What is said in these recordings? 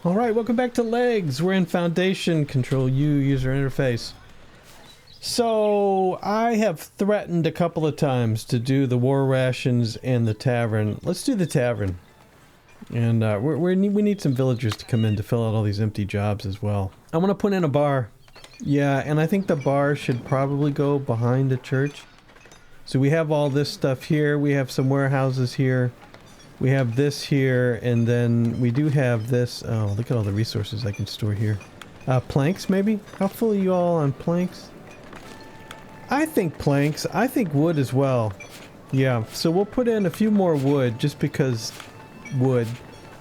Alright, welcome back to Legs. We're in Foundation. Control U, user interface. So, I have threatened a couple of times to do the war rations and the tavern. Let's do the tavern. And we need some villagers to come in to fill out all these empty jobs as well. I want to put in a bar. Yeah, and I think the bar should probably go behind the church. So we have all this stuff here. We have some warehouses here. We have this here, and then we do have this. Oh, look at all the resources I can store here. Planks, maybe? How full are you all on planks? I think planks. I think wood as well. Yeah, so we'll put in a few more wood, just because wood.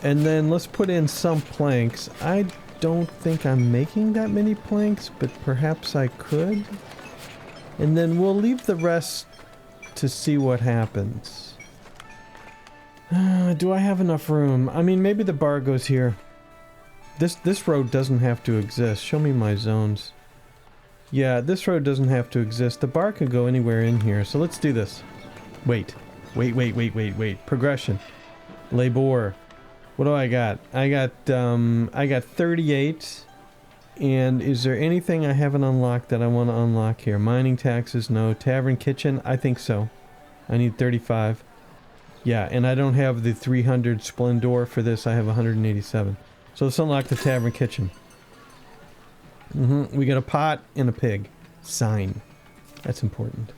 And then let's put in some planks. I don't think I'm making that many planks, but perhaps I could. And then we'll leave the rest to see what happens. Do I have enough room? I mean, maybe the bar goes here. This road doesn't have to exist. Show me my zones. Yeah, this road doesn't have to exist. The bar could go anywhere in here, so let's do this. Wait. Progression. Labor. What do I got? I got 38. And is there anything I haven't unlocked that I want to unlock here? Mining taxes, no. Tavern kitchen, I think so. I need 35. Yeah, and I don't have the 300 Splendor for this. I have 187. So let's unlock the tavern kitchen. We got a pot and a pig. Sign. That's important.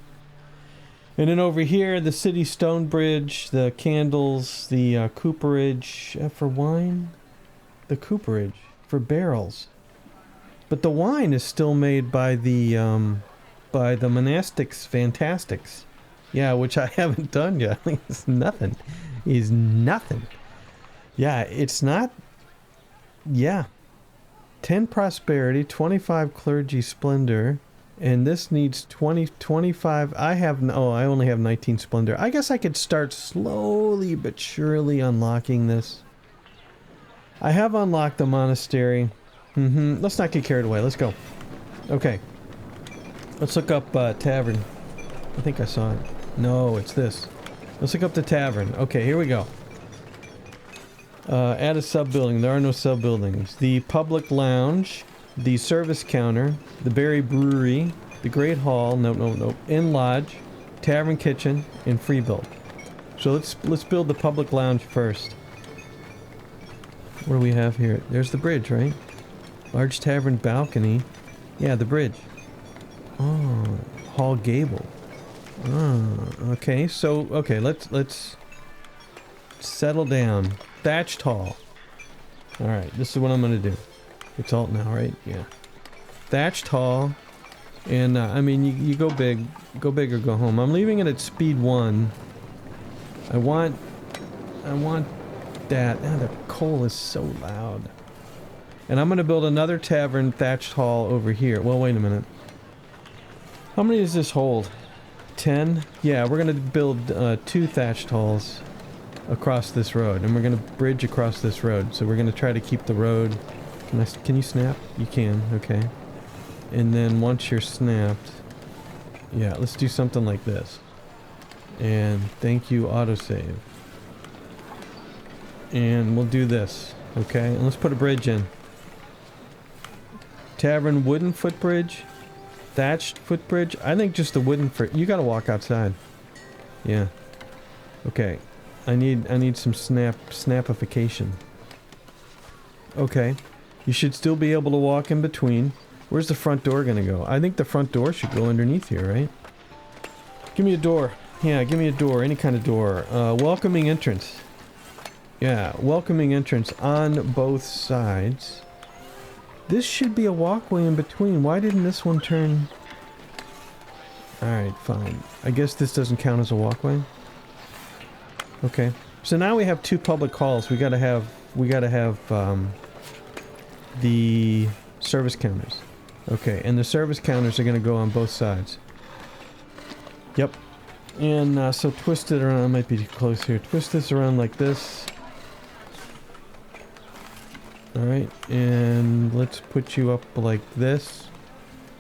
And then over here, the city stone bridge, the candles, the cooperage for wine. The cooperage for barrels. But the wine is still made by the monastics fantastics. Yeah, which I haven't done yet. It's nothing. It's nothing. Yeah, it's not... Yeah. 10 prosperity, 25 clergy splendor, and this needs 25... I only have 19 splendor. I guess I could start slowly but surely unlocking this. I have unlocked the monastery. Let's not get carried away. Let's go. Okay. Let's look up tavern. I think I saw it. No, it's this. Let's look up the tavern. Okay, here we go. Add a sub-building. There are no sub-buildings. The public lounge, the service counter, the berry brewery, the great hall, no, inn lodge, tavern kitchen, and free build. So let's build the public lounge first. What do we have here? There's the bridge, right? Large tavern balcony. Yeah, the bridge. Oh, hall gable. Okay, so, let's settle down. Thatched hall. Alright, this is what I'm gonna do. It's alt now, right? Yeah. Thatched hall. And, I mean, you go big or go home. I'm leaving it at speed 1. I want that. The coal is so loud. And I'm gonna build another tavern thatched hall over here. Well, wait a minute. How many does this hold? 10? Yeah, we're gonna build 2 thatched halls across this road, and we're gonna bridge across this road. So we're gonna try to keep the road. Can you snap? You can. Okay. And then once you're snapped, yeah, let's do something like this. And thank you, autosave. And we'll do this. Okay, and let's put a bridge in. Tavern wooden footbridge. Thatched footbridge? I think just the wooden you gotta walk outside. Yeah. Okay. I need some snapification. Okay. You should still be able to walk in between. Where's the front door gonna go? I think the front door should go underneath here, right? Give me a door. Yeah, give me a door. Any kind of door. Welcoming entrance. Yeah, welcoming entrance on both sides. This should be a walkway in between. Why didn't this one turn? Alright, fine. I guess this doesn't count as a walkway. Okay. So now we have 2 public halls. We gotta have the service counters. Okay, and the service counters are gonna go on both sides. Yep. And so twist it around. I might be too close here. Twist this around like this. Alright, and let's put you up like this.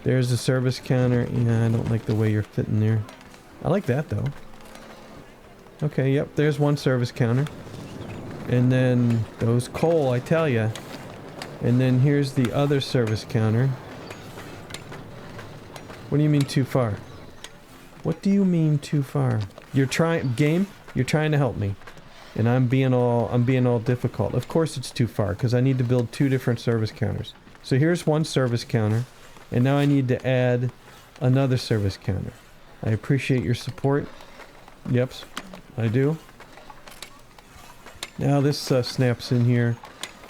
There's the service counter. Yeah, I don't like the way you're fitting there. I like that though. Okay, yep, there's one service counter. And then those coal, I tell ya. And then here's the other service counter. What do you mean too far? What do you mean too far? You're trying, game, you're trying to help me. And I'm being all difficult. Of course it's too far, because I need to build 2 different service counters. So here's one service counter, and now I need to add another service counter. I appreciate your support. Yep, I do. Now this snaps in here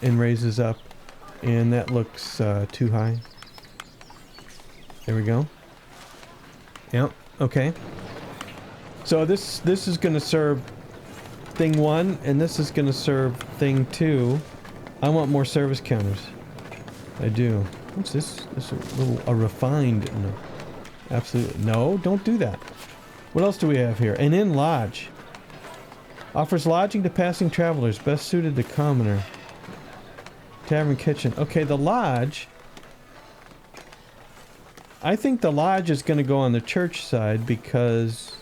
and raises up, and that looks too high. There we go. Yep, okay. So this is going to serve thing 1, and this is going to serve thing 2. I want more service counters. I do. What's this? This is a refined... No. Absolutely. No, don't do that. What else do we have here? An inn lodge. Offers lodging to passing travelers. Best suited to commoner. Tavern kitchen. Okay, the lodge... I think the lodge is going to go on the church side because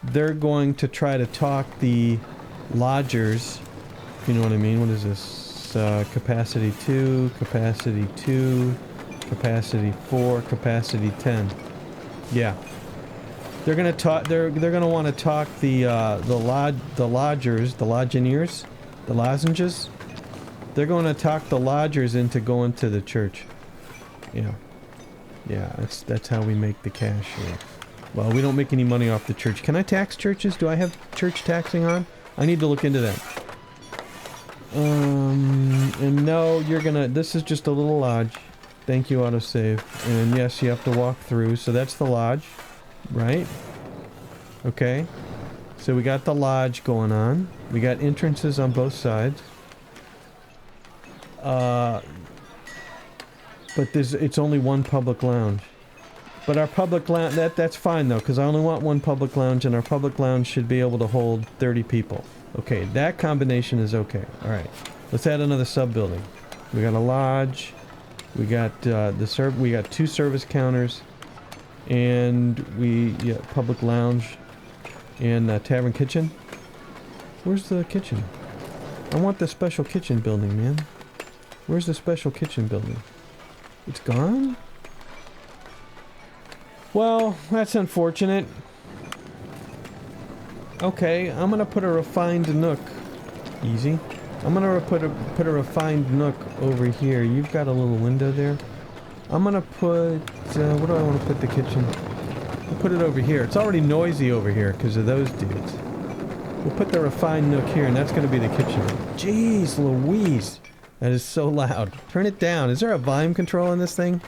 they're going to try to talk the lodgers, if you know what I mean. What is this? Capacity 2, capacity 2, capacity 4, capacity 10. Yeah. They're going to talk, they're going to want to talk the lodgers, the lodgineers, the lozenges. They're going to talk the lodgers into going to the church. Yeah. Yeah, that's how we make the cash here. Well, we don't make any money off the church. Can I tax churches? Do I have church taxing on? I need to look into that. And no, you're gonna... This is just a little lodge. Thank you, autosave. And yes, you have to walk through. So that's the lodge, right? Okay. So we got the lodge going on. We got entrances on both sides. But it's only one public lounge. But our public lounge, that's fine though, because I only want one public lounge, and our public lounge should be able to hold 30 people. Okay, that combination is okay. Alright, let's add another sub-building. We got a lodge, we got we got 2 service counters, and public lounge, and tavern kitchen. Where's the kitchen? I want the special kitchen building, man. Where's the special kitchen building? It's gone? Well, that's unfortunate. Okay, I'm gonna put a refined nook. Easy. I'm gonna put a refined nook over here. You've got a little window there. I'm gonna put... what do I want to put the kitchen? I'll put it over here. It's already noisy over here because of those dudes. We'll put the refined nook here, and that's gonna be the kitchen. Jeez Louise! That is so loud. Turn it down. Is there a volume control in this thing?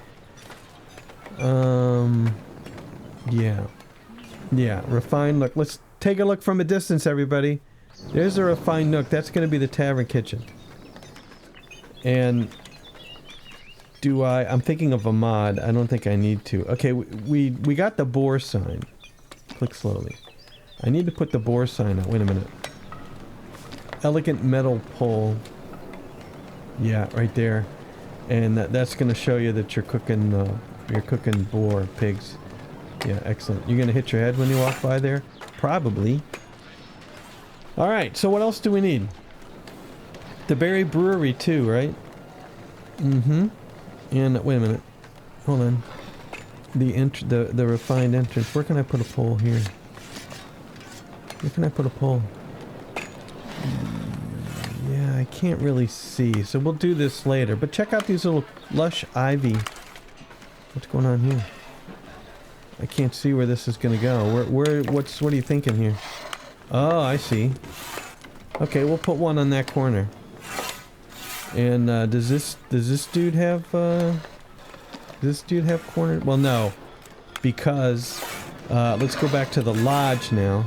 Yeah. Yeah, refined nook. Let's take a look from a distance, everybody. There's a refined nook. That's going to be the tavern kitchen. And I'm thinking of a mod. I don't think I need to. Okay, we got the boar sign. Click slowly. I need to put the boar sign up. Wait a minute. Elegant metal pole. Yeah, right there. And that's going to show you that you're cooking boar, pigs. Yeah, excellent. You're going to hit your head when you walk by there? Probably. Alright, so what else do we need? The Berry Brewery too, right? Mm-hmm. And, wait a minute. Hold on. The refined entrance. Where can I put a pole here? Where can I put a pole? Yeah, I can't really see. So we'll do this later. But check out these little lush ivy. What's going on here? I can't see where this is gonna go. What are you thinking here? Oh, I see. Okay, we'll put one on that corner. And does this dude have corner? Well, no, because let's go back to the lodge now,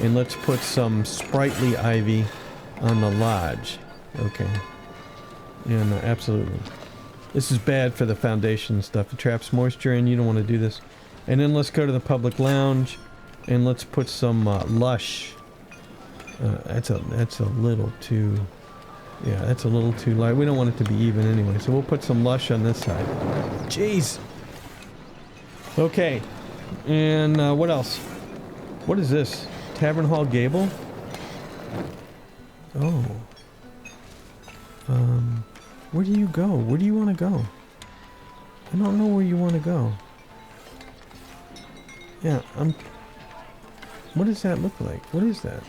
and let's put some sprightly ivy on the lodge. Okay. Yeah, no, absolutely. This is bad for the foundation stuff. It traps moisture in. You don't want to do this. And then let's go to the public lounge, and let's put some lush. That's a little too... Yeah, that's a little too light. We don't want it to be even anyway, so we'll put some lush on this side. Jeez! Okay. And what else? What is this? Tavern Hall Gable? Oh. Where do you go? Where do you want to go? I don't know where you want to go. Yeah, what does that look like? What is that?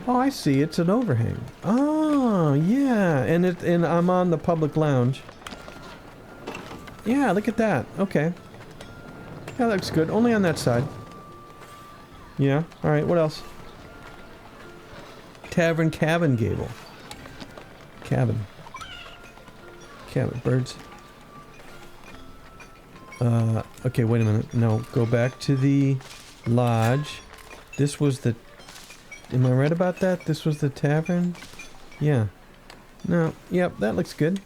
Oh, I see. It's an overhang. Oh, yeah. And I'm on the public lounge. Yeah, look at that. Okay. Yeah, that looks good. Only on that side. Yeah. Alright, what else? Tavern cabin gable. Cabin. Cabin. Birds. Okay, wait a minute. No, go back to the lodge. This was the... Am I right about that? This was the tavern? Yeah. No, yep, that looks good.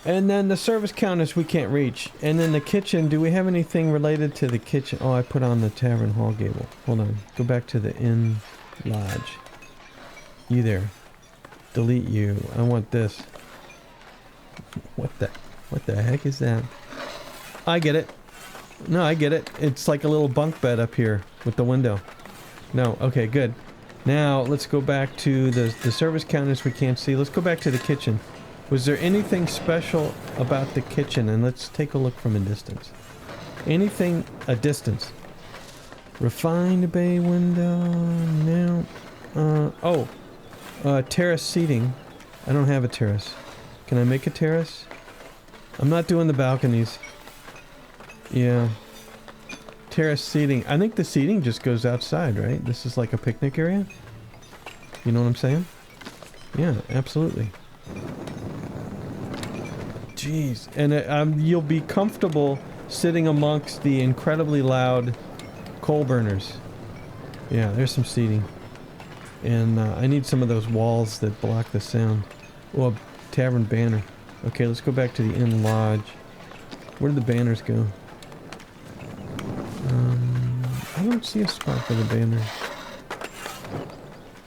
And then the service counters we can't reach. And then the kitchen, do we have anything related to the kitchen? Oh, I put on the tavern hall gable. Hold on. Go back to the inn lodge. You there. Delete you. I want this. What the heck is that? I get it. No, I get it. It's like a little bunk bed up here with the window. No, okay, good. Now, let's go back to the service counters we can't see. Let's go back to the kitchen. Was there anything special about the kitchen? And let's take a look from a distance. Anything... a distance. Refined bay window... No. Terrace seating. I don't have a terrace. Can I make a terrace? I'm not doing the balconies. Yeah. Terrace seating. I think the seating just goes outside, right? This is like a picnic area? You know what I'm saying? Yeah, absolutely. Jeez. And you'll be comfortable sitting amongst the incredibly loud coal burners. Yeah, there's some seating. And I need some of those walls that block the sound. Oh, a tavern banner. Okay, let's go back to the inn lodge. Where did the banners go? I don't see a spot for the banner.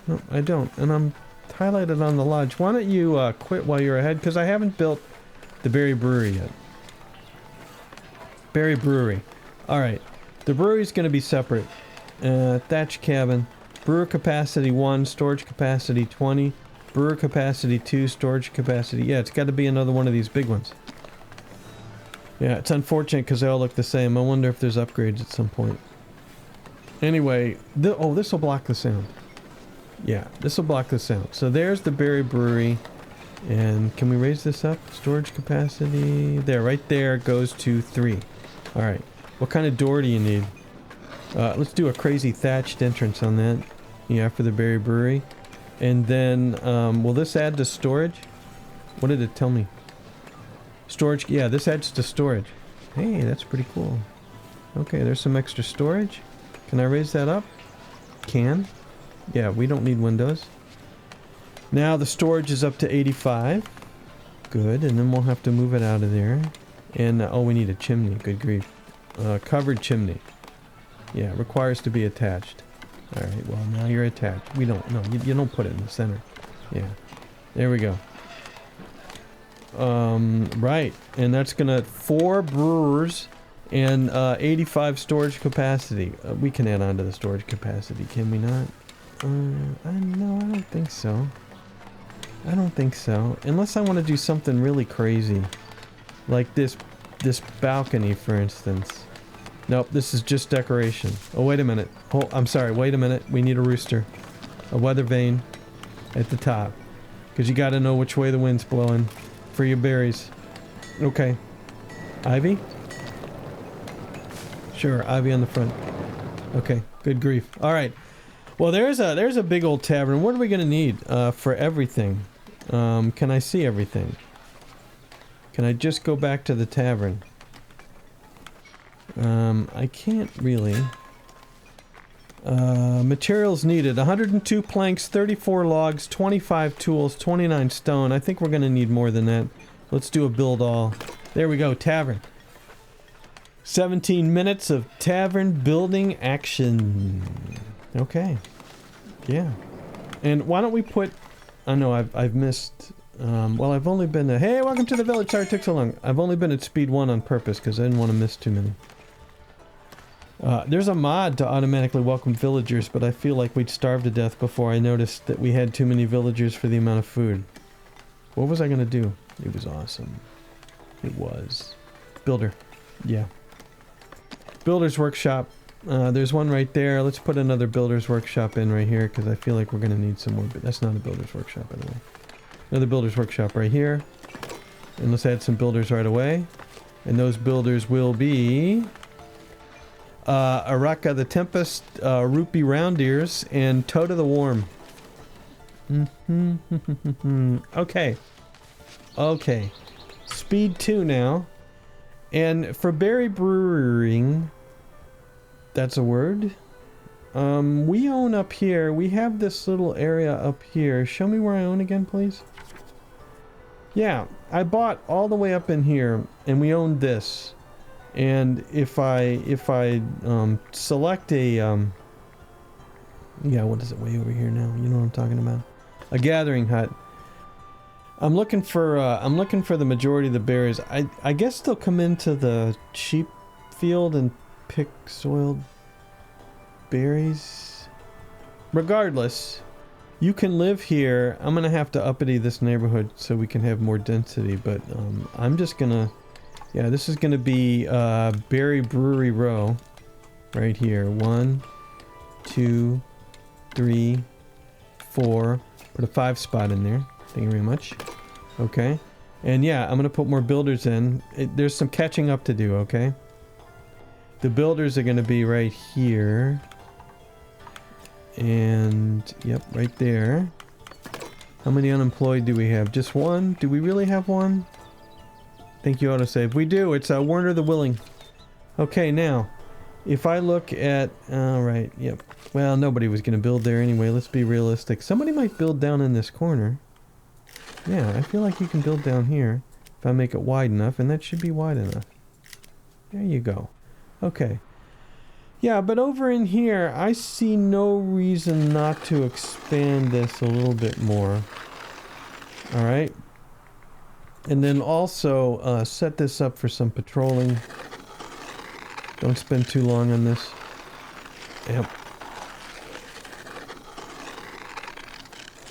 No, I don't. And I'm highlighted on the lodge. Why don't you quit while you're ahead? Because I haven't built the Berry Brewery yet. Berry Brewery. Alright. The brewery's going to be separate. Thatch cabin. Brewer capacity 1, storage capacity 20. Brewer capacity 2, storage capacity... Yeah, it's got to be another one of these big ones. Yeah, it's unfortunate because they all look the same. I wonder if there's upgrades at some point. Anyway, oh, this will block the sound. Yeah, this will block the sound. So there's the Berry Brewery. And can we raise this up? Storage capacity... There, right there goes to 3. Alright. What kind of door do you need? Let's do a crazy thatched entrance on that. Yeah, for the Berry Brewery. And then, will this add to storage? What did it tell me? Storage, yeah, this adds to storage. Hey, that's pretty cool. Okay, there's some extra storage. Can I raise that up? Can. Yeah, we don't need windows. Now the storage is up to 85. Good, and then we'll have to move it out of there. And, oh, we need a chimney, good grief. Covered chimney. Yeah, requires to be attached. Alright, well, now you're attached. We don't, no, you don't put it in the center. Yeah. There we go. Right. And that's gonna... 4 brewers and 85 storage capacity. We can add on to the storage capacity, can we not? No, I don't think so. I don't think so. Unless I want to do something really crazy. Like this balcony, for instance. Nope, this is just decoration. Oh, wait a minute. Oh, I'm sorry, wait a minute. We need a rooster. A weather vane at the top. Because you gotta know which way the wind's blowing for your berries. Okay. Ivy? Sure, ivy on the front. Okay, good grief. Alright. Well, there's a big old tavern. What are we gonna need for everything? Can I see everything? Can I just go back to the tavern? I can't really. Materials needed. 102 planks, 34 logs, 25 tools, 29 stone. I think we're going to need more than that. Let's do a build all. There we go, tavern. 17 minutes of tavern building action. Okay. Yeah. And why don't we put... Oh no, I've missed... well, I've only been... Hey, welcome to the village. Sorry it took so long. I've only been at speed 1 on purpose because I didn't want to miss too many. There's a mod to automatically welcome villagers, but I feel like we'd starve to death before I noticed that we had too many villagers for the amount of food. What was I gonna do? It was awesome. It was. Builder. Yeah. Builder's workshop. There's one right there. Let's put another builder's workshop in right here, because I feel like we're gonna need some more, but that's not a builder's workshop, by the way. Another builder's workshop right here. And let's add some builders right away. And those builders will be... Araka the Tempest, Rupee Round Ears, and Tota the Worm. Okay. Okay. Speed 2 now. And for berry brewing, that's a word. We own up here. We have this little area up here. Show me where I own again, please. Yeah, I bought all the way up in here, and we own this. And if I select a yeah, what is it way over here now? You know what I'm talking about? A gathering hut. I'm looking for the majority of the berries. I guess they'll come into the sheep field and pick soiled berries. Regardless, you can live here. I'm gonna have to uppity this neighborhood so we can have more density, but I'm just gonna... Yeah, this is going to be Berry Brewery Row right here. 1, 2, 3, 4. Put a 5 spot in there. Thank you very much. Okay. And yeah, I'm going to put more builders in. There's some catching up to do, okay? The builders are going to be right here. And, yep, right there. How many unemployed do we have? Just one? Do we really have one? Thank you, autosave. We do. It's Werner the Willing. Okay, now, if I look at... Alright, yep. Well, nobody was going to build there anyway. Let's be realistic. Somebody might build down in this corner. Yeah, I feel like you can build down here if I make it wide enough, and that should be wide enough. There you go. Okay. Yeah, but over in here, I see no reason not to expand this a little bit more. Alright. And then also set this up for some patrolling. Don't spend too long on this. Yep.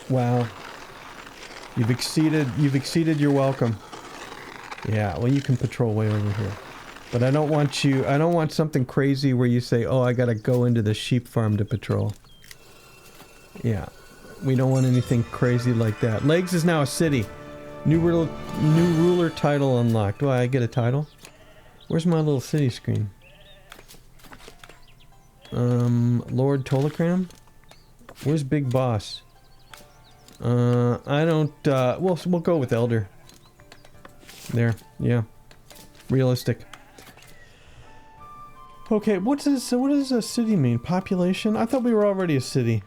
Wow. You've exceeded your welcome. Yeah, well you can patrol way over here. But I don't want something crazy where you say, oh, I gotta go into the sheep farm to patrol. Yeah. We don't want anything crazy like that. Legs is now a city. New ruler title unlocked. Do I get a title? Where's my little city screen? Lord Tolakram? Where's Big Boss? I don't, we'll go with Elder. There, yeah. Realistic. Okay, what does a city mean? Population? I thought we were already a city.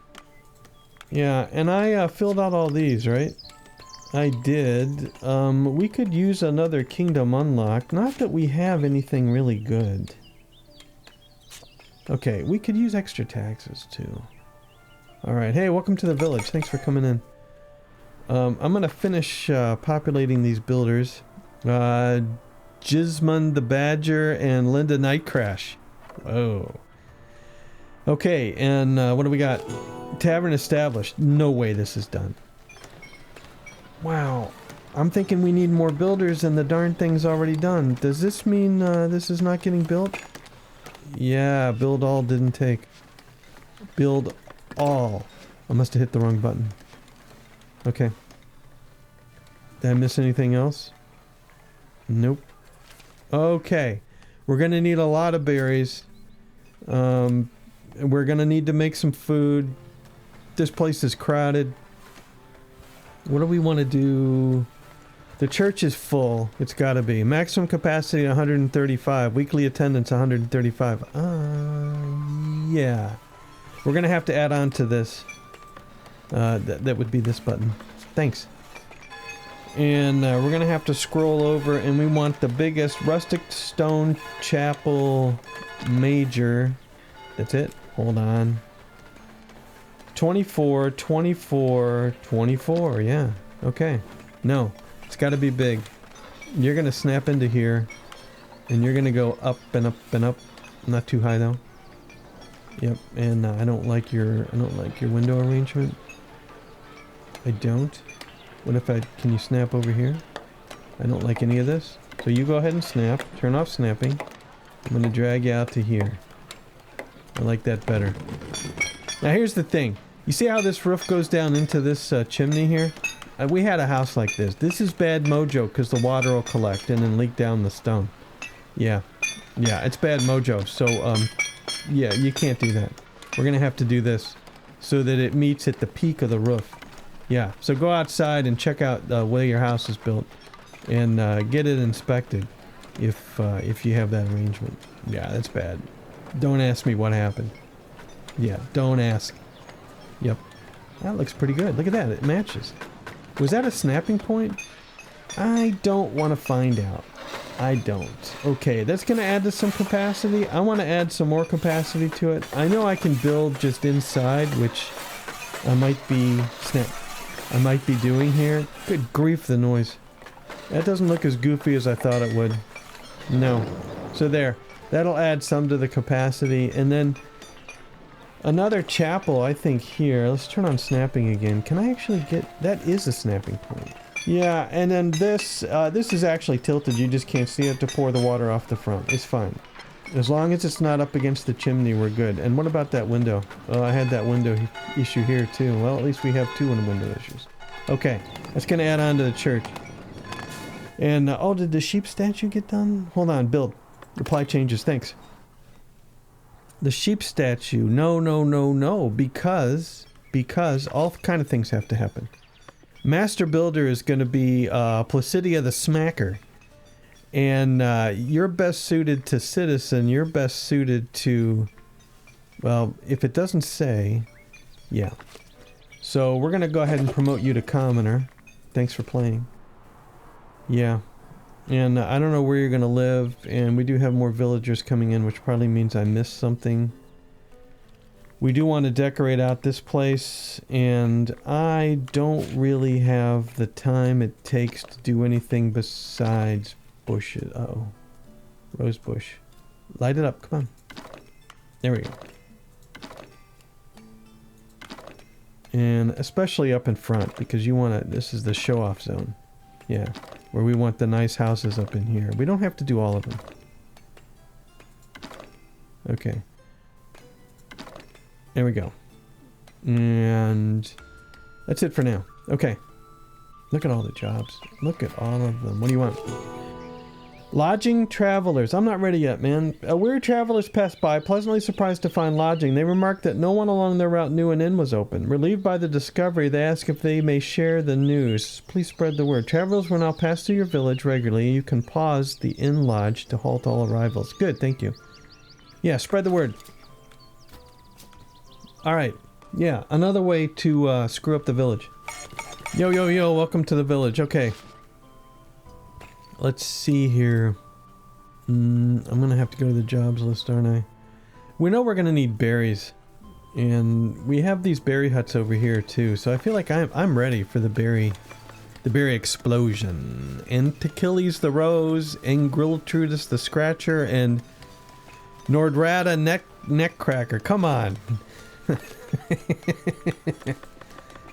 Yeah, and I filled out all these, right? I did. We could use another kingdom unlock. Not that we have anything really good. Okay, we could use extra taxes too. Alright, hey, welcome to the village. Thanks for coming in. I'm gonna finish populating these builders. Jismund the Badger and Linda Nightcrash. Whoa. Okay, and what do we got? Tavern established. No way this is done. Wow. I'm thinking we need more builders and the darn thing's already done. Does this mean this is not getting built? Yeah, build all didn't take. Build all. I must have hit the wrong button. Okay. Did I miss anything else? Nope. Okay. We're gonna need a lot of berries. We're gonna need to make some food. This place is crowded. What do we want to do? The church is full. It's gotta be. Maximum capacity 135. Weekly attendance 135. Yeah. We're gonna have to add on to this. That would be this button. Thanks. And we're gonna have to scroll over, and we want the biggest rustic stone chapel major. That's it. Hold on. 24, 24, 24. Yeah. Okay. No. It's got to be big. You're gonna snap into here, and you're gonna go up and up and up. Not too high though. Yep, and I don't like your window arrangement. I don't. What if can you snap over here? I don't like any of this. So you go ahead and snap. Turn off snapping. I'm going to drag you out to here. I like that better. Now here's the thing. You see how this roof goes down into this chimney here? We had a house like this. This is bad mojo because the water will collect and then leak down the stone. Yeah. Yeah, it's bad mojo. So, yeah, you can't do that. We're going to have to do this so that it meets at the peak of the roof. Yeah, so go outside and check out the way your house is built and get it inspected if you have that arrangement. Yeah, that's bad. Don't ask me what happened. Yeah, don't ask. Yep. That looks pretty good. Look at that. It matches. Was that a snapping point? I don't want to find out. I don't. Okay, that's going to add to some capacity. I want to add some more capacity to it. I know I can build just inside, which I might be doing here. Good grief, the noise. That doesn't look as goofy as I thought it would. No. So there. That'll add some to the capacity. And then another chapel, I think, here. Let's turn on snapping again. Can I actually get... That is a snapping point. Yeah, and then this is actually tilted. You just can't see it to pour the water off the front. It's fine. As long as it's not up against the chimney, we're good. And what about that window? Oh, I had that window issue here, too. Well, at least we have two window issues. Okay, that's going to add on to the church. And, oh, did the sheep statue get done? Hold on, build. Reply changes, thanks. The sheep statue. No, because all kind of things have to happen. Master Builder is going to be Placidia the Smacker. And you're best suited to Citizen. You're best suited to... Well, if it doesn't say... Yeah. So we're going to go ahead and promote you to Commoner. Thanks for playing. Yeah. And I don't know where you're going to live. And we do have more villagers coming in, which probably means I missed something. We do want to decorate out this place, and I don't really have the time it takes to do anything besides bushes. Uh-oh. Rose bush. Light it up, come on. There we go. And especially up in front, because you want to, this is the show-off zone. Yeah, where we want the nice houses up in here. We don't have to do all of them. Okay. There we go. And that's it for now. Okay. Look at all the jobs. Look at all of them. What do you want? Lodging travelers. I'm not ready yet, man. Weird travelers passed by, pleasantly surprised to find lodging. They remarked that no one along their route knew an inn was open. Relieved by the discovery, they ask if they may share the news. Please spread the word. Travelers will now pass through your village regularly. You can pause the inn lodge to halt all arrivals. Good, thank you. Yeah, spread the word. Alright, yeah, another way to screw up the village. Yo, welcome to the village. Okay. Let's see here. I'm gonna have to go to the jobs list, aren't I? We know we're gonna need berries. And we have these berry huts over here too, so I feel like I'm ready for the berry explosion. And Achilles the Rose, and Grilltrudus the Scratcher, and Nordrada Neckcracker. Come on.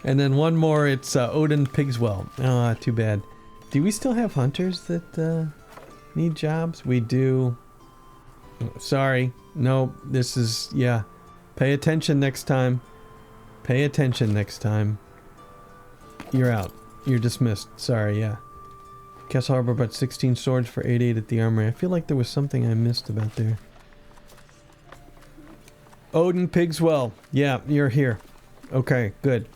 And then one more, it's Odin Pigswell. Ah, too bad. Do we still have hunters that need jobs? We do. Sorry. No, this is, yeah. Pay attention next time. Pay attention next time. You're out. You're dismissed. Sorry, yeah. Castle Harbor bought 16 swords for 88 at the armory. I feel like there was something I missed about there. Odin Pigswell. Yeah, you're here. Okay, good.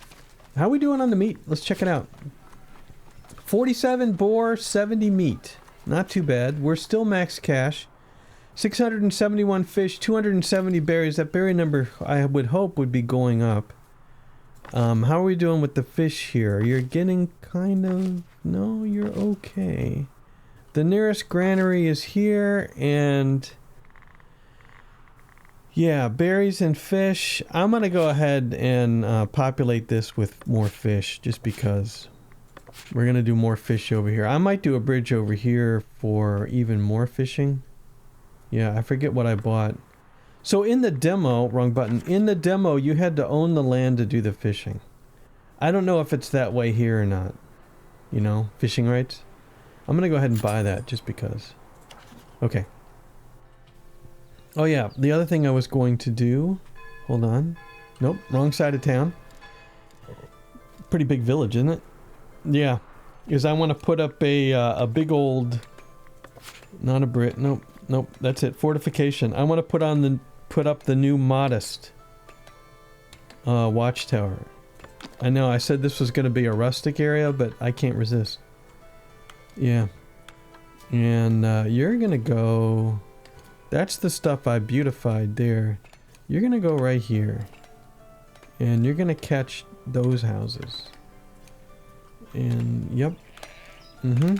How are we doing on the meat? Let's check it out. 47 boar, 70 meat. Not too bad. We're still max cash. 671 fish, 270 berries. That berry number, I would hope, would be going up. How are we doing with the fish here? You're getting kind of... No, you're okay. The nearest granary is here, and... Yeah, berries and fish. I'm going to go ahead and populate this with more fish, just because we're going to do more fish over here. I might do a bridge over here for even more fishing. Yeah, I forget what I bought. So in the demo, wrong button, in the demo you had to own the land to do the fishing. I don't know if it's that way here or not. You know, fishing rights. I'm gonna go ahead and buy that just because. Okay. Oh yeah, the other thing I was going to do... Hold on. Nope, wrong side of town. Pretty big village, isn't it? Yeah. Is I want to put up a big old... Not a Brit. Nope. Nope. That's it. Fortification. I want to put up the new modest watchtower. I know I said this was going to be a rustic area, but I can't resist. Yeah. And you're going to go... That's the stuff I beautified there. You're going to go right here. And you're going to catch those houses. And, yep. Mm-hmm.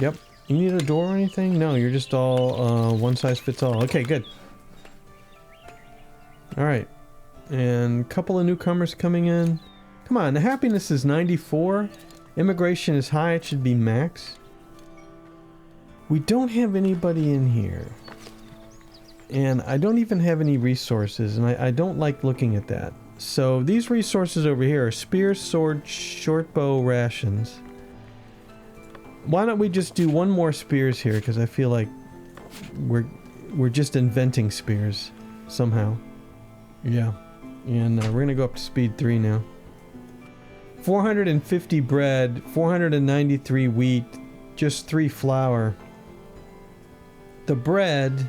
Yep. You need a door or anything? No, you're just all one size fits all. Okay, good. Alright. And a couple of newcomers coming in. Come on, the happiness is 94. Immigration is high, it should be max. We don't have anybody in here. And I don't even have any resources, and I don't like looking at that. So these resources over here are spear, sword, short bow, rations. Why don't we just do one more spears here, because I feel like we're just inventing spears somehow. Yeah. And we're gonna go up to speed 3 now. 450 bread, 493 wheat, just 3 flour. The bread,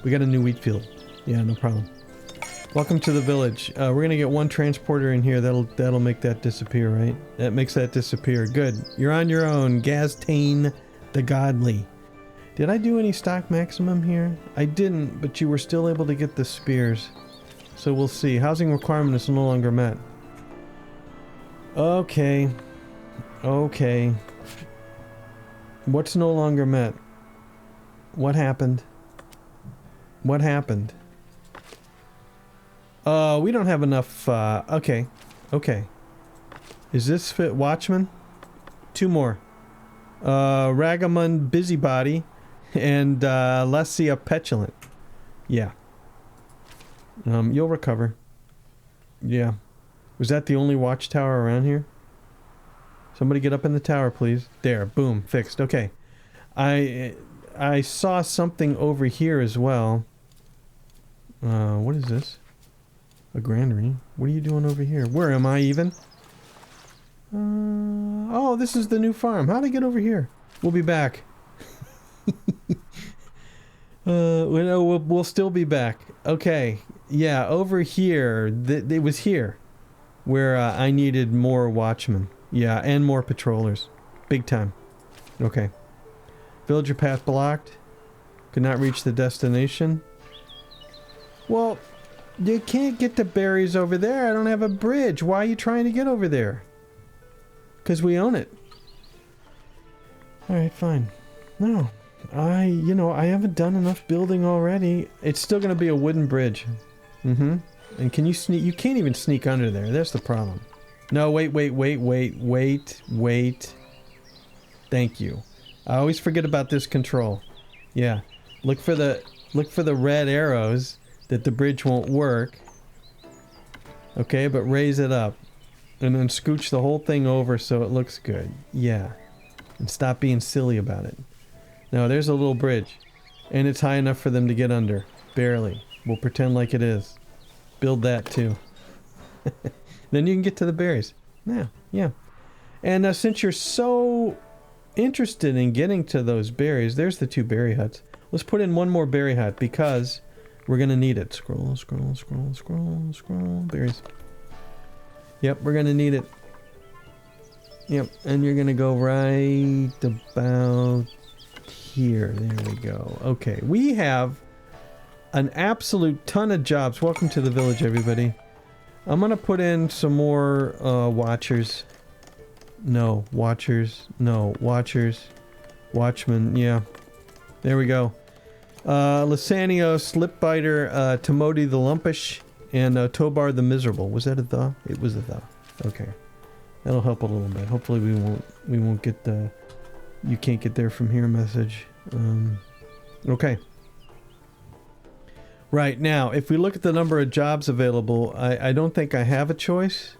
we got a new wheat field. Yeah, no problem. Welcome to the village. We're gonna get 1 transporter in here. That'll make that disappear, right? That makes that disappear. Good. You're on your own. Gaztane the Godly. Did I do any stock maximum here? I didn't, but you were still able to get the spears. So we'll see. Housing requirement is no longer met. Okay. Okay. What's no longer met? What happened? What happened? We don't have enough, okay. Okay. Is this fit Watchman? 2 more. Ragamund Busybody and, Lessia Petulant. Yeah. You'll recover. Yeah. Was that the only watchtower around here? Somebody get up in the tower, please. There. Boom. Fixed. Okay. I saw something over here as well. What is this? A granary? What are you doing over here? Where am I even? Oh, this is the new farm. How'd I get over here? We'll be back. We'll still be back. Okay. Yeah, over here. It was here where I needed more watchmen. Yeah, and more patrollers. Big time. Okay. Villager path blocked. Could not reach the destination. Well, you can't get the berries over there. I don't have a bridge. Why are you trying to get over there? Because we own it. Alright, fine. No. I haven't done enough building already. It's still going to be a wooden bridge. Mm-hmm. And can you sneak? You can't even sneak under there. That's the problem. No, wait. Thank you. I always forget about this control. Yeah. Look for the red arrows that the bridge won't work. Okay, but raise it up. And then scooch the whole thing over so it looks good. Yeah. And stop being silly about it. Now, there's a little bridge. And it's high enough for them to get under. Barely. We'll pretend like it is. Build that too. Then you can get to the berries. Yeah. And since you're so interested in getting to those berries, there's the 2 berry huts. Let's put in 1 more berry hut because we're going to need it. Scroll. Berries. Yep, we're going to need it. Yep, and you're going to go right about here. There we go. Okay, we have an absolute ton of jobs. Welcome to the village, everybody. I'm going to put in some more watchers. No, watchers. No, watchers. Watchmen, yeah. There we go. Lysanios, Lipbiter, Timoti the Lumpish, and Tobar the Miserable. Was that a the? It was a the. Okay. That'll help a little bit. Hopefully we won't get the you can't get there from here message. Okay. Right, now, if we look at the number of jobs available, I don't think I have a choice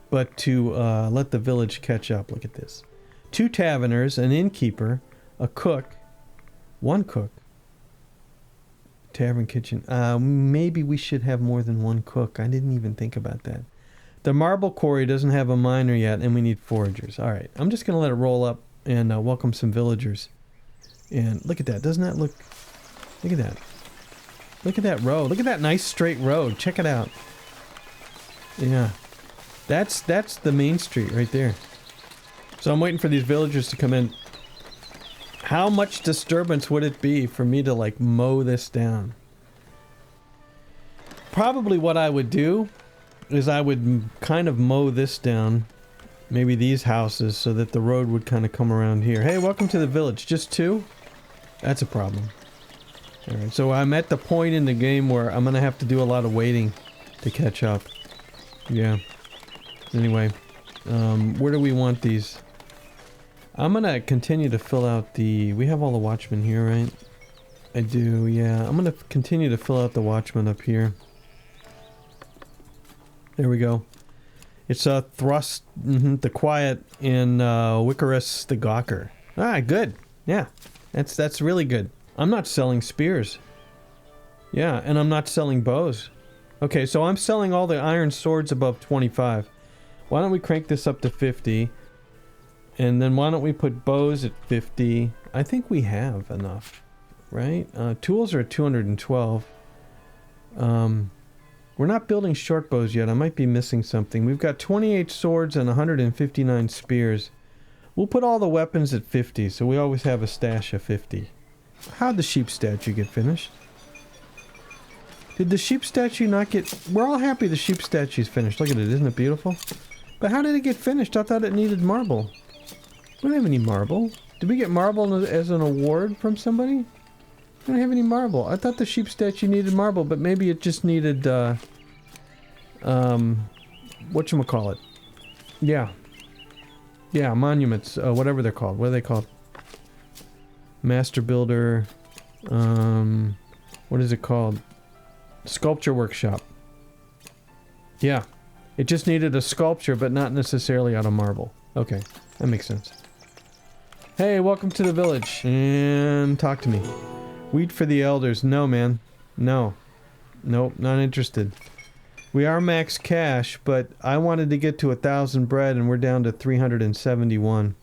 but to let the village catch up. Look at this. 2 taverners, an innkeeper, a cook, 1 cook, tavern kitchen. Maybe we should have more than 1 cook. I didn't even think about that. The marble quarry doesn't have a miner yet, and we need foragers. All right, I'm just going to let it roll up and welcome some villagers. And look at that. Doesn't that look... Look at that. Look at that road. Look at that nice straight road. Check it out. Yeah. That's the main street right there. So I'm waiting for these villagers to come in. How much disturbance would it be for me to, like, mow this down? Probably what I would do is I would kind of mow this down. Maybe these houses so that the road would kind of come around here. Hey, welcome to the village. Just 2? That's a problem. Alright, so I'm at the point in the game where I'm going to have to do a lot of waiting to catch up. Yeah. Anyway, where do we want these? I'm going to continue to fill out the... We have all the watchmen here, right? I do, yeah. I'm going to continue to fill out the watchmen up here. There we go. It's Thrust, the Quiet, and Wicarus the Gawker. Ah, good. Yeah, that's really good. I'm not selling spears. Yeah, and I'm not selling bows. Okay, so I'm selling all the iron swords above 25. Why don't we crank this up to 50? And then why don't we put bows at 50? I think we have enough, right? Tools are at 212. We're not building short bows yet. I might be missing something. We've got 28 swords and 159 spears. We'll put all the weapons at 50, so we always have a stash of 50. How'd the sheep statue get finished? Did the sheep statue not get... We're all happy the sheep statue's finished. Look at it, isn't it beautiful? But how did it get finished? I thought it needed marble. We don't have any marble. Did we get marble as an award from somebody? We don't have any marble. I thought the sheep statue needed marble, but maybe it just needed, whatchamacallit? Yeah. Yeah, monuments, whatever they're called. What are they called? Master Builder, what is it called? Sculpture Workshop. Yeah. It just needed a sculpture, but not necessarily out of marble. Okay, that makes sense. Hey, welcome to the village. And talk to me. Wheat for the elders. No, man. No. Nope, not interested. We are max cash, but I wanted to get to 1,000 bread, and we're down to 371.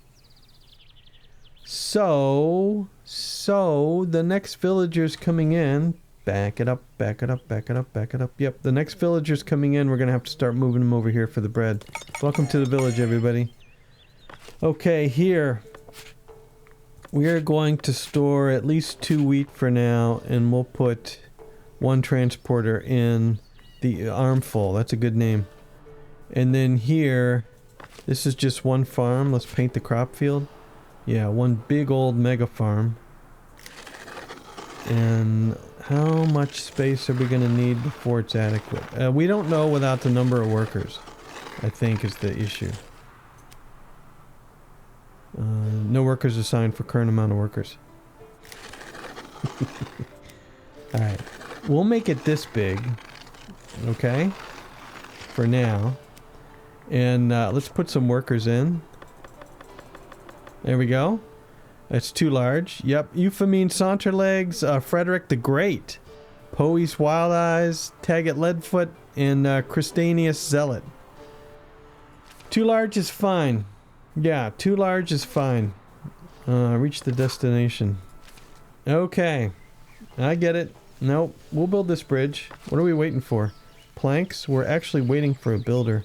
So the next villager's coming in. Back it up, back it up, back it up, back it up. Yep, the next villager's coming in. We're gonna have to start moving them over here for the bread. Welcome to the village, everybody. Okay, here. We are going to store at least 2 wheat for now, and we'll put 1 transporter in the armful. That's a good name. And then here, this is just 1 farm. Let's paint the crop field. Yeah, 1 big old mega farm. And how much space are we going to need before it's adequate? We don't know without the number of workers, I think, is the issue. No workers assigned for current amount of workers. Alright. We'll make it this big. Okay? For now. And let's put some workers in. There we go. That's too large. Yep. Euphemine Saunterlegs, Frederick the Great, Poes Wild Eyes, Taggart Leadfoot, and Christanius Zealot. Too large is fine. Yeah, too large is fine. Reach the destination. Okay. I get it. Nope. We'll build this bridge. What are we waiting for? Planks? We're actually waiting for a builder.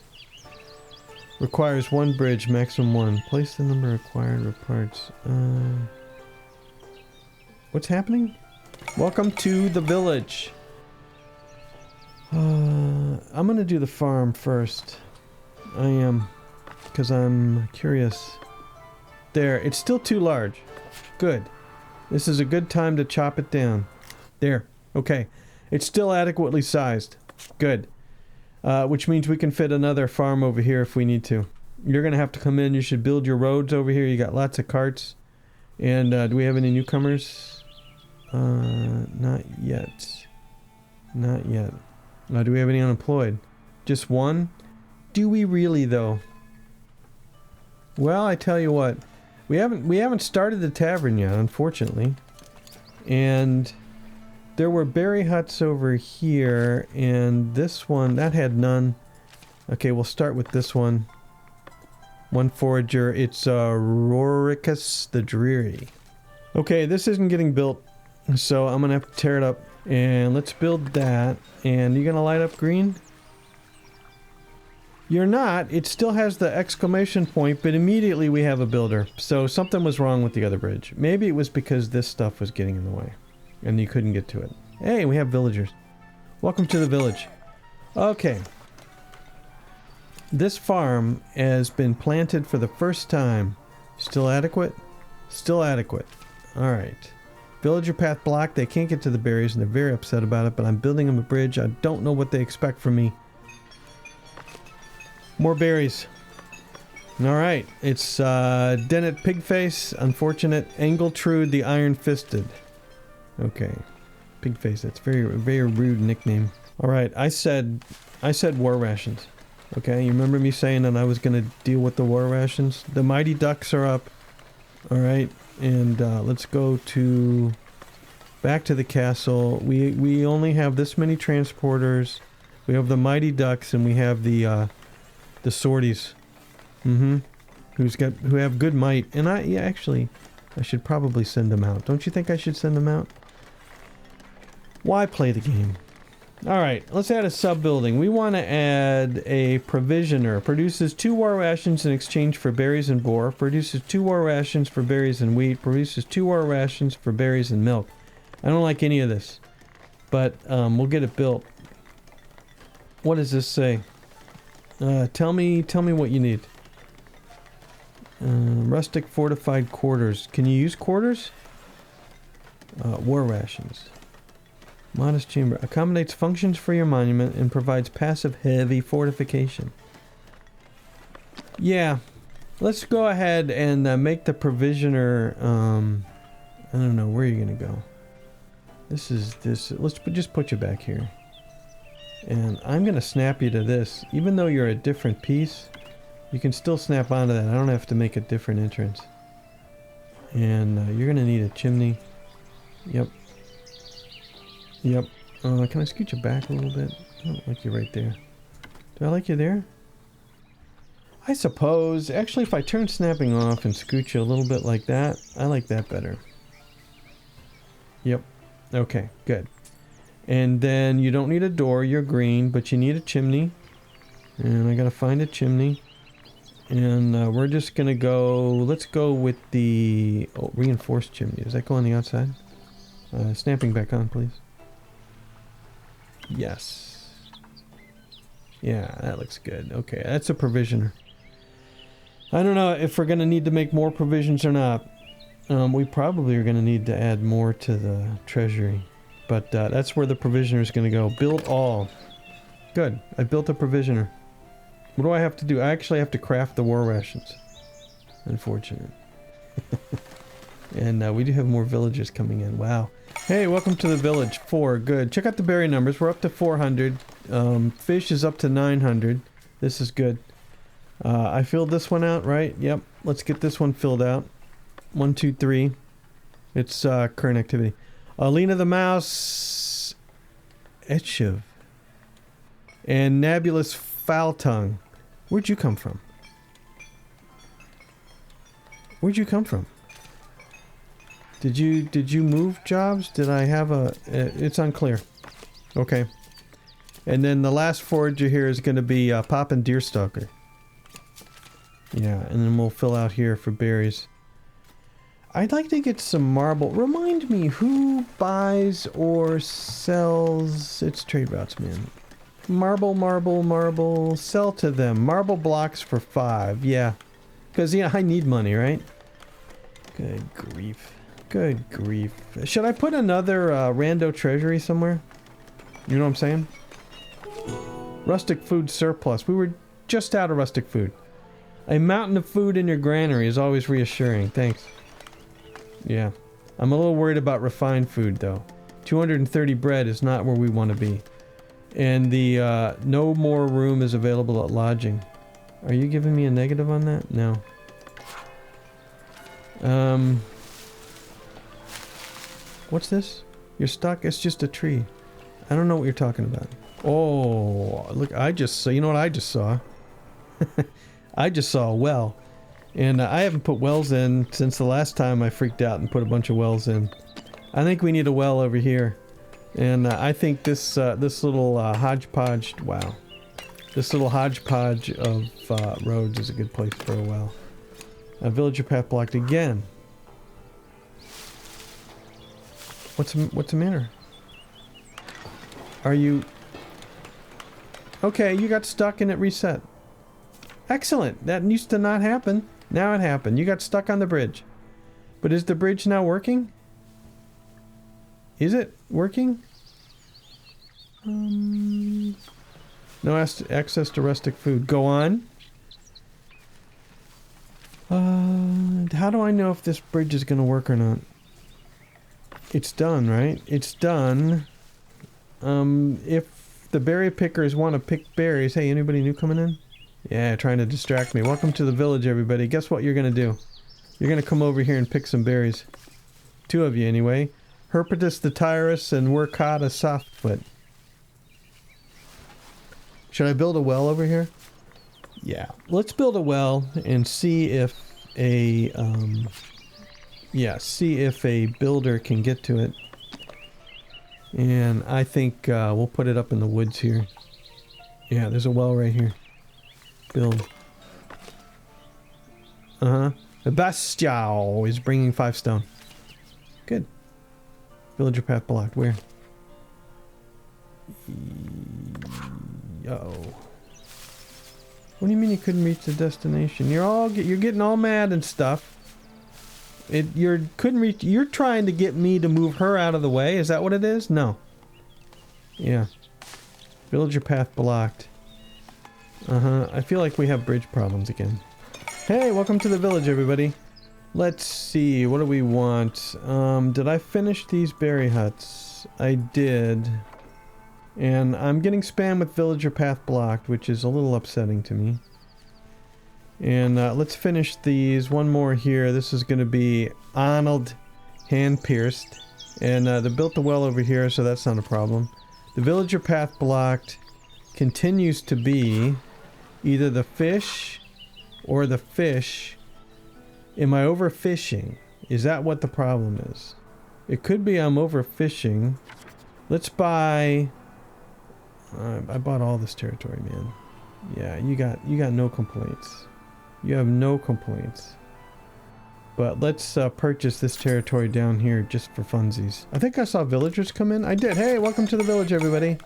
Requires 1 bridge, maximum 1. Place the number required of parts. What's happening? Welcome to the village. I'm gonna do the farm first. I am. Because I'm curious. There, it's still too large. Good. This is a good time to chop it down. There. Okay. It's still adequately sized. Good. Which means we can fit another farm over here if we need to. You're going to have to come in. You should build your roads over here. You got lots of carts. And do we have any newcomers? Not yet. Not yet. Do we have any unemployed? Just one? Do we really though? Well, I tell you what. We haven't started the tavern yet, unfortunately. And there were berry huts over here, and this one, that had none. Okay, we'll start with this one. One forager. It's Roricus the Dreary. Okay, this isn't getting built, so I'm gonna have to tear it up. And let's build that. And you're gonna light up green? You're not. It still has the exclamation point, but immediately we have a builder. So something was wrong with the other bridge. Maybe it was because this stuff was getting in the way, and you couldn't get to it. Hey, we have villagers. Welcome to the village. Okay. This farm has been planted for the first time. Still adequate? Still adequate. Alright. Villager path blocked. They can't get to the berries and they're very upset about it, but I'm building them a bridge. I don't know what they expect from me. More berries. Alright. It's Dennett Pigface. Unfortunate. Angletrude the Iron-Fisted. Okay. Pigface. That's very, very rude nickname. Alright. I said war rations. Okay, you remember me saying that I was going to deal with the war rations? The mighty ducks are up. Alright, and let's go to... back to the castle. We only have this many transporters. We have the mighty ducks and we have the sorties. Who have good might. And actually, I should probably send them out. Don't you think I should send them out? Why play the game? Alright, let's add a sub-building. We want to add a provisioner. Produces 2 war rations in exchange for berries and boar. Produces 2 war rations for berries and wheat. Produces 2 war rations for berries and milk. I don't like any of this. But, we'll get it built. What does this say? Tell me what you need. Rustic fortified quarters. Can you use quarters? War rations. Modest chamber. Accommodates functions for your monument and provides passive heavy fortification. Yeah. Let's go ahead and make the provisioner, I don't know, where are you going to go? Let's just put you back here. And I'm going to snap you to this. Even though you're a different piece, you can still snap onto that. I don't have to make a different entrance. And you're going to need a chimney. Yep. Yep. Can I scoot you back a little bit? I don't like you right there. Do I like you there? I suppose. Actually, if I turn snapping off and scoot you a little bit like that, I like that better. Yep. Okay, good. And then you don't need a door, you're green, but you need a chimney. And I gotta find a chimney. And we're just gonna go, let's go with the reinforced chimney. Does that go on the outside? Snapping back on, please. Yes. Yeah, that looks good. Okay, that's a provisioner. I don't know if we're going to need to make more provisions or not. We probably are going to need to add more to the treasury. But that's where the provisioner is going to go. Build all. Good. I built a provisioner. What do I have to do? I actually have to craft the war rations. Unfortunate. And we do have more villagers coming in. Wow. Hey, welcome to the village. 4, good. Check out the berry numbers. We're up to 400. Fish is up to 900. This is good. I filled this one out, right? Yep. Let's get this one filled out. 1, 2, 3. It's current activity. Lena the Mouse. Etchiv. And Nebulous Foultongue. Where'd you come from? Where'd you come from? Did you move jobs? Did I have a... it's unclear. Okay. And then the last forager here is going to be Poppin' Deerstalker. Yeah, and then we'll fill out here for berries. I'd like to get some marble. Remind me, who buys or sells... It's trade routes, man. Marble, marble, marble. Sell to them. Marble blocks for 5. Yeah. Because, yeah, I need money, right? Good grief. Good grief. Should I put another rando treasury somewhere? You know what I'm saying? Rustic food surplus. We were just out of rustic food. A mountain of food in your granary is always reassuring. Thanks. Yeah. I'm a little worried about refined food, though. 230 bread is not where we want to be. And the no more room is available at lodging. Are you giving me a negative on that? No. What's this? You're stuck? It's just a tree. I don't know what you're talking about. Oh, look, I just saw, you know what I just saw? I just saw a well. And I haven't put wells in since the last time I freaked out and put a bunch of wells in. I think we need a well over here. And I think this this little hodgepodge, wow. This little hodgepodge of roads is a good place for a well. Villager path blocked again. What's the matter? Are you... Okay, you got stuck and it reset. Excellent. That used to not happen. Now it happened. You got stuck on the bridge. But is the bridge now working? Is it working? No access to rustic food. Go on. How do I know if this bridge is going to work or not? It's done, right? It's done. If the berry pickers want to pick berries... Hey, anybody new coming in? Yeah, trying to distract me. Welcome to the village, everybody. Guess what you're going to do? You're going to come over here and pick some berries. 2 of you, anyway. Herpetus the Tyrus and Workata Softfoot. Should I build a well over here? Yeah. Let's build a well and see if a... see if a builder can get to it. And I think we'll put it up in the woods here. Yeah, there's a well right here. Build. The Bastiao is bringing 5 stone. Good. Villager path blocked. Where? Uh-oh. What do you mean you couldn't reach the destination? You're getting all mad and stuff. You're trying to get me to move her out of the way. Is that what it is? No. Yeah. Villager path blocked. I feel like we have bridge problems again. Hey, welcome to the village, everybody. Let's see, what do we want? Did I finish these berry huts? I did. And I'm getting spam with villager path blocked, which is a little upsetting to me. And let's finish these. One more here. This is going to be Arnold hand-pierced. And they built the well over here, so that's not a problem. The villager path blocked continues to be either the fish or the fish. Am I overfishing? Is that what the problem is? It could be I'm overfishing. Let's buy... I bought all this territory, man. Yeah, you got no complaints. You have no complaints. But let's purchase this territory down here just for funsies. I think I saw villagers come in. I did. Hey, welcome to the village, everybody.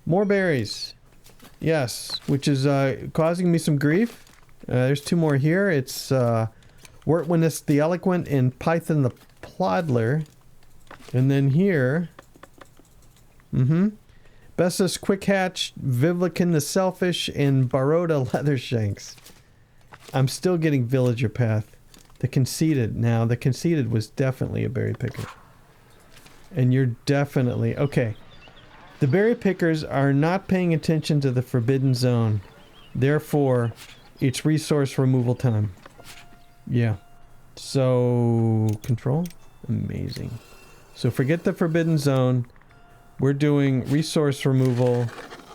More berries. Yes, which is causing me some grief. There's 2 more here. It's Wertwinus the Eloquent and Python the Ploddler. And then here... Bessus Quick Hatch, Vivlican the Selfish, and Baroda Leathershanks. I'm still getting villager path. The Conceited. Now, the Conceited was definitely a berry picker. And you're definitely... Okay. The berry pickers are not paying attention to the forbidden zone. Therefore, it's resource removal time. Yeah. So... Control? Amazing. So forget the forbidden zone. We're doing resource removal.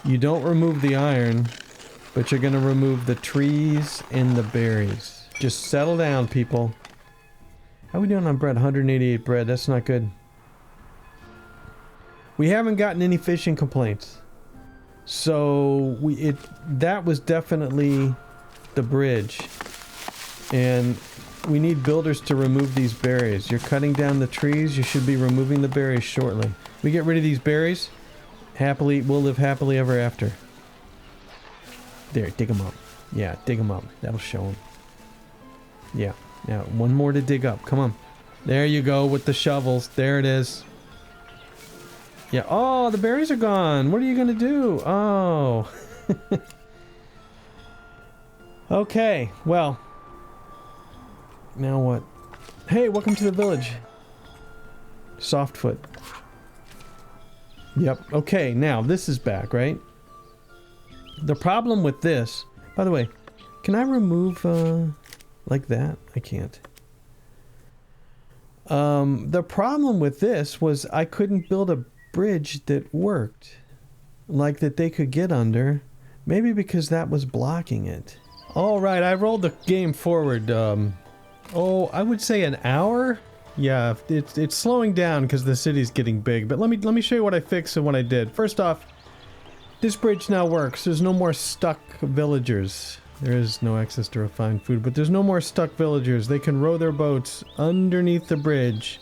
You don't remove the iron, but you're going to remove the trees and the berries. Just settle down, people. How are we doing on bread? 188 bread. That's not good. We haven't gotten any fishing complaints. So that was definitely the bridge. And we need builders to remove these berries. You're cutting down the trees. You should be removing the berries shortly. We get rid of these berries. We'll live happily ever after. There, dig them up. Yeah, dig them up. That'll show them. Yeah. Now, one more to dig up. Come on. There you go with the shovels. There it is. Yeah. Oh, the berries are gone. What are you going to do? Oh. Okay. Well. Now what? Hey, welcome to the village. Softfoot. Yep. Okay, now this is back, right? The problem with this... By the way, can I remove, like that? I can't. The problem with this was I couldn't build a bridge that worked. Like that they could get under. Maybe because that was blocking it. Alright, I rolled the game forward, I would say an hour? Yeah, it's slowing down because the city's getting big. But let me show you what I fixed and what I did. First off, this bridge now works. There's no more stuck villagers. There is no access to refined food, but there's no more stuck villagers. They can row their boats underneath the bridge.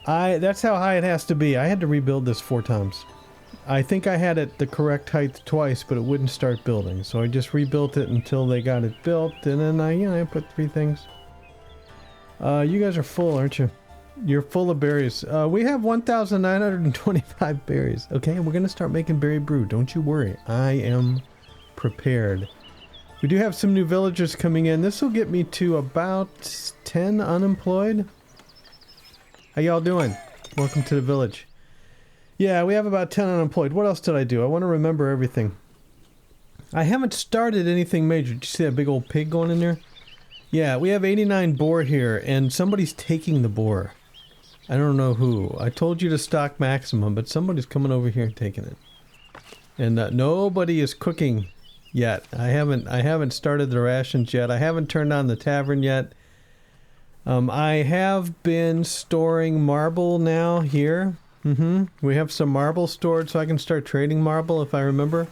That's how high it has to be. I had to rebuild this 4 times. I think I had it the correct height twice, but it wouldn't start building. So I just rebuilt it until they got it built, and then I put 3 things. You guys are full, aren't you? You're full of berries. We have 1,925 berries. Okay, we're gonna start making berry brew. Don't you worry. I am prepared. We do have some new villagers coming in. This will get me to about 10 unemployed. How y'all doing? Welcome to the village. Yeah, we have about 10 unemployed. What else did I do? I want to remember everything. I haven't started anything major. Did you see that big old pig going in there? Yeah, we have 89 boar here, and somebody's taking the boar. I don't know who. I told you to stock maximum, but somebody's coming over here and taking it. And nobody is cooking yet. I haven't started the rations yet. I haven't turned on the tavern yet. I have been storing marble now here. We have some marble stored so I can start trading marble if I remember.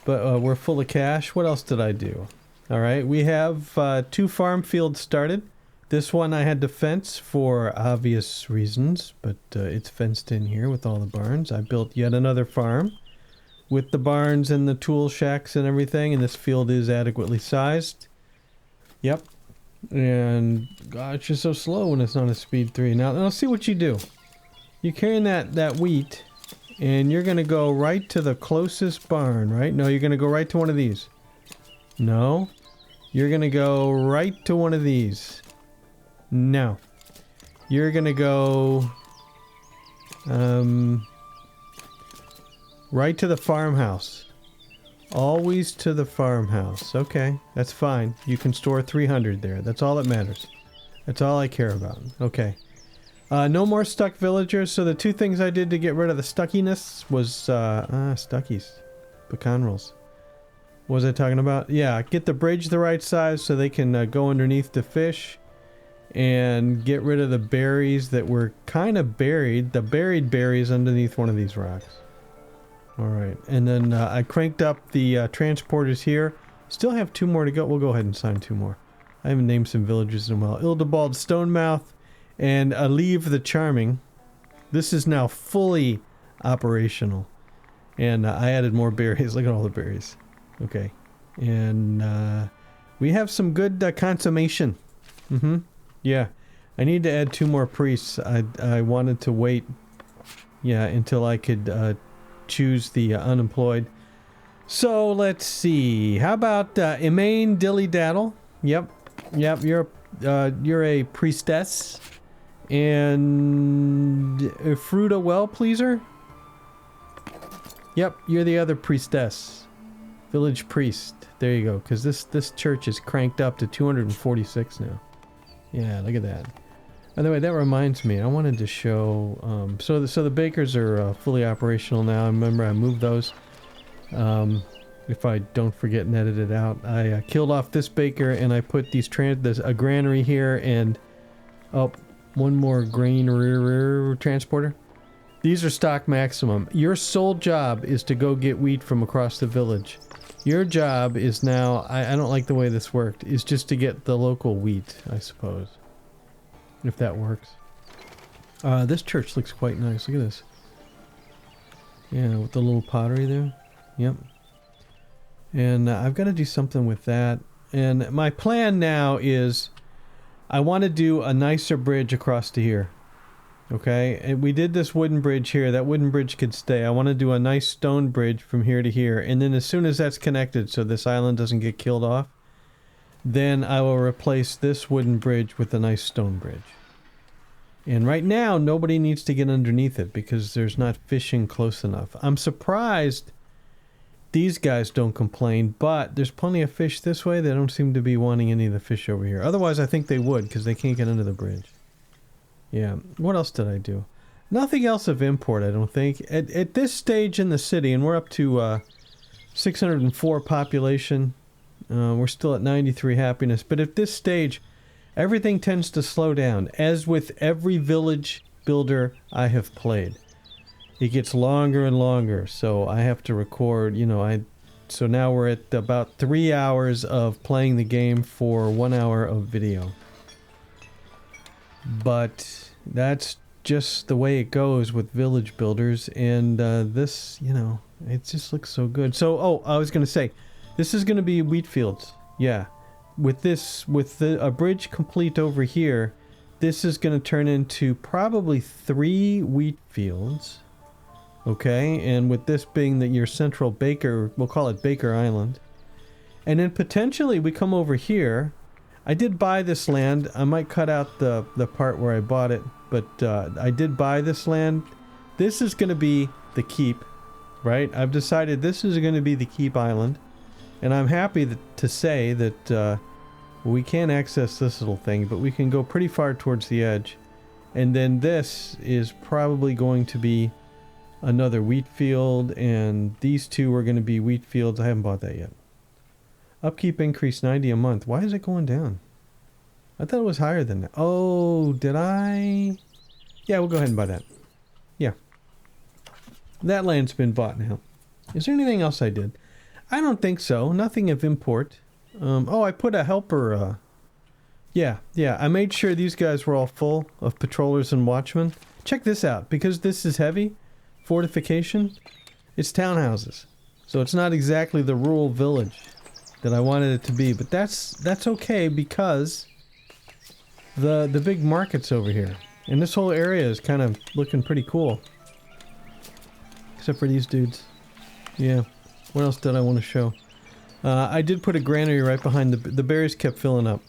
But we're full of cash. What else did I do? Alright, we have 2 farm fields started. This one I had to fence for obvious reasons, but it's fenced in here with all the barns. I built yet another farm with the barns and the tool shacks and everything, and this field is adequately sized. Yep. And God, it's just so slow when it's not a speed 3. Now let's see what you do. You're carrying that wheat, and you're gonna go right to the closest barn, right? No, you're gonna go right to one of these. No. You're gonna go right to one of these. No. You're gonna go right to the farmhouse. Always to the farmhouse. Okay, that's fine. You can store 300 there. That's all that matters. That's all I care about. Okay. No more stuck villagers. So the 2 things I did to get rid of the stuckiness was stuckies. Pecan rolls. What was I talking about? Yeah, get the bridge the right size so they can go underneath to fish. And get rid of the berries that were kind of buried. The buried berries underneath one of these rocks. Alright, and then I cranked up the transporters here. Still have 2 more to go. We'll go ahead and sign 2 more. I haven't named some villages in a while. Ildebald Stonemouth and Aleve the Charming. This is now fully operational. And I added more berries. Look at all the berries. Okay. And we have some good consummation. Yeah. I need to add 2 more priests. I wanted to wait, yeah, until I could choose the unemployed. So let's see. How about Emaine Dilly Daddle? Yep. You're a priestess. And Fruta Well Pleaser? Yep, you're the other priestess. Village priest. There you go. Because this church is cranked up to 246 now. Yeah, look at that. By the way, that reminds me, I wanted to show, so the bakers are fully operational now. Remember, I moved those. If I don't forget and edit it out, I killed off this baker and I put there's a granary here and, one more grain transporter. These are stock maximum. Your sole job is to go get wheat from across the village. Your job is now, I don't like the way this worked, is just to get the local wheat, I suppose. If that works. This church looks quite nice. Look at this. Yeah, with the little pottery there. Yep. And I've got to do something with that. And my plan now is I want to do a nicer bridge across to here. Okay? And we did this wooden bridge here. That wooden bridge could stay. I want to do a nice stone bridge from here to here. And then as soon as that's connected so this island doesn't get killed off, then I will replace this wooden bridge with a nice stone bridge. And right now, nobody needs to get underneath it because there's not fishing close enough. I'm surprised these guys don't complain, but there's plenty of fish this way. They don't seem to be wanting any of the fish over here. Otherwise, I think they would because they can't get under the bridge. Yeah. What else did I do? Nothing else of import, I don't think. At this stage in the city, and we're up to 604 population. We're still at 93 happiness. But at this stage, everything tends to slow down, as with every village builder I have played. It gets longer and longer, so I have to record, so now we're at about 3 hours of playing the game for 1 hour of video. But that's just the way it goes with village builders, and this, it just looks so good. So, I was going to say, this is going to be wheat fields, yeah. With a bridge complete over here, this is going to turn into probably 3 wheat fields. Okay, and with this being your central Baker, we'll call it Baker Island. And then potentially we come over here. I did buy this land. I might cut out the part where I bought it, but I did buy this land. This is going to be the keep, right? I've decided this is going to be the keep island. And I'm happy to say that we can't access this little thing, but we can go pretty far towards the edge. And then this is probably going to be another wheat field, and these two are going to be wheat fields. I haven't bought that yet. Upkeep increase 90 a month. Why is it going down? I thought it was higher than that. Oh, did I? Yeah, we'll go ahead and buy that. Yeah. That land's been bought now. Is there anything else I did? I don't think so. Nothing of import. I put a helper. Yeah. I made sure these guys were all full of patrollers and watchmen. Check this out. Because this is heavy fortification, it's townhouses. So it's not exactly the rural village that I wanted it to be. But that's okay because the big market's over here. And this whole area is kind of looking pretty cool. Except for these dudes. Yeah. What else did I want to show? I did put a granary right behind the berries kept filling up.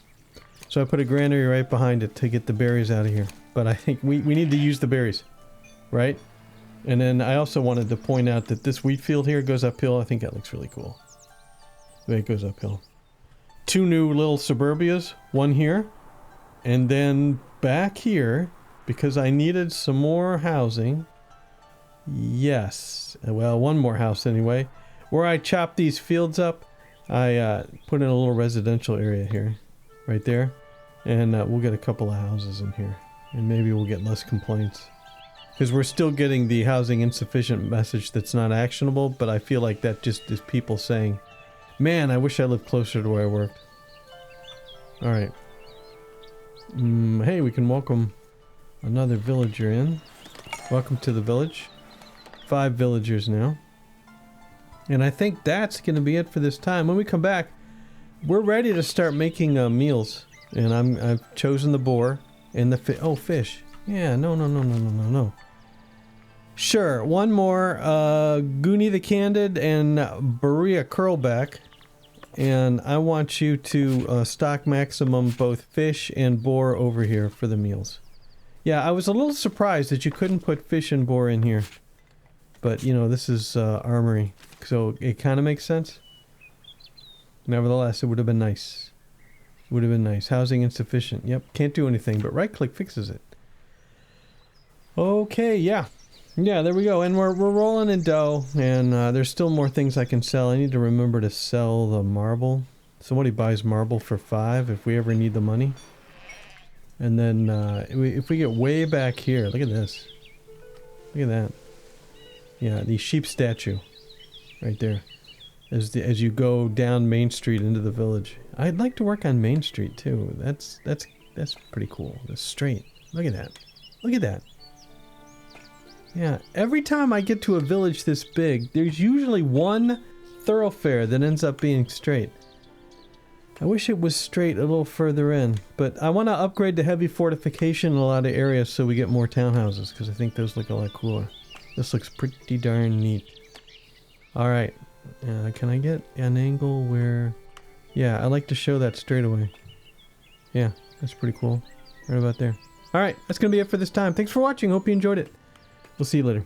So I put a granary right behind it to get the berries out of here. But I think we need to use the berries. Right? And then I also wanted to point out that this wheat field here goes uphill. I think that looks really cool. The way it goes uphill. 2 new little suburbias. One here. And then back here, because I needed some more housing. Yes. Well, one more house anyway. Where I chop these fields up, I put in a little residential area here. Right there. And we'll get a couple of houses in here. And maybe we'll get less complaints. Because we're still getting the housing insufficient message that's not actionable, but I feel like that just is people saying, man, I wish I lived closer to where I worked. Alright. Hey, we can welcome another villager in. Welcome to the village. 5 villagers now. And I think that's going to be it for this time. When we come back, we're ready to start making meals. And I've chosen the boar and the fish. Yeah, no. Sure, one more. Goonie the Candid and Berea Curlback. And I want you to stock maximum both fish and boar over here for the meals. Yeah, I was a little surprised that you couldn't put fish and boar in here. But, this is armory. So it kind of makes sense. Nevertheless, it would have been nice. Would have been nice. Housing insufficient. Yep, can't do anything, but right-click fixes it. Okay, yeah. Yeah, there we go. And we're rolling in dough, and there's still more things I can sell. I need to remember to sell the marble. Somebody buys marble for 5 if we ever need the money. And then if we get way back here, look at this. Look at that. Yeah, the sheep statue right there. As you go down Main Street into the village. I'd like to work on Main Street too. That's pretty cool. That's straight. Look at that. Look at that. Yeah, every time I get to a village this big, there's usually one thoroughfare that ends up being straight. I wish it was straight a little further in, but I want to upgrade to heavy fortification in a lot of areas so we get more townhouses, because I think those look a lot cooler. This looks pretty darn neat. Alright, can I get an angle where... Yeah, I like to show that straight away. Yeah, that's pretty cool. Right about there. All right, that's going to be it for this time. Thanks for watching. Hope you enjoyed it. We'll see you later.